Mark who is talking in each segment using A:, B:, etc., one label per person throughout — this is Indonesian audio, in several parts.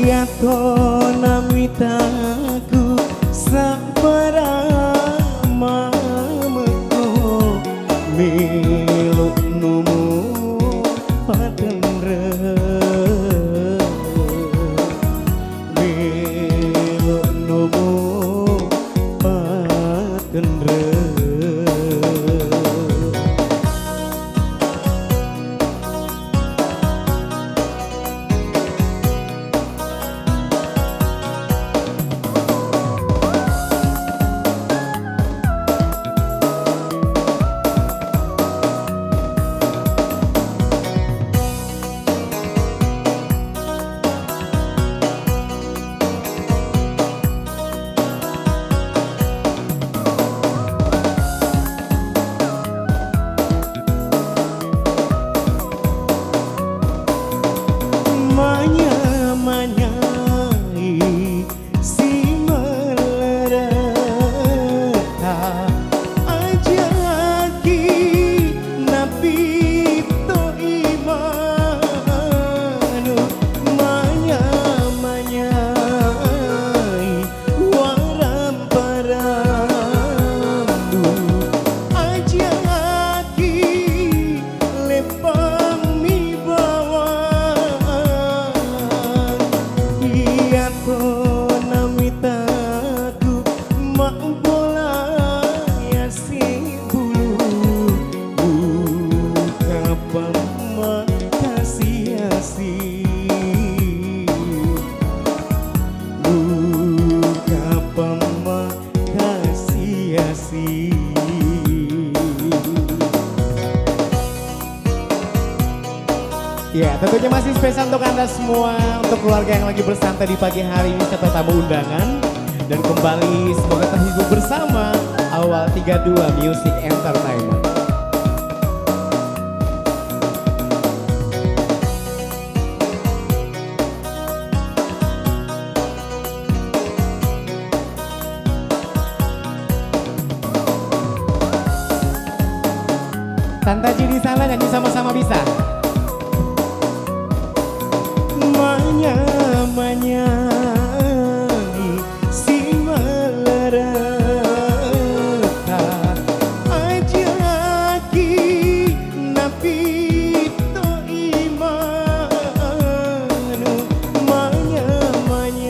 A: Iya to namitaku sabarama meko miluk numu patendre miluk numu patendre. Manyai si melereta ajaki nabi to imanu manyai waram parambu ajaki lepang mi bawa namitaku mak bola ya si bulu buka pama kasih buka pama kasih. Ya, tentunya masih spesial untuk Anda semua, untuk keluarga yang lagi bersantai di pagi hari ini serta tamu undangan. Dan kembali semoga terhibur bersama Awal 32 Music Entertainment. Tante Ji di sana nyanyi sama-sama bisa? Manyai si melereta ajaki nabi to imanu manyai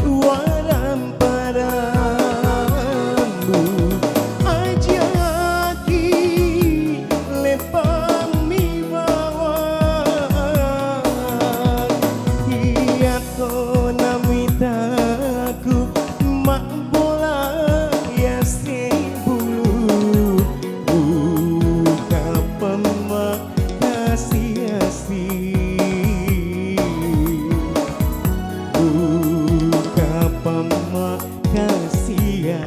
A: waram parambu ajaki lepang mi bawa namitaku mak bola ya si bulu buka pama kasih buka pama kasih.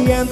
A: Iya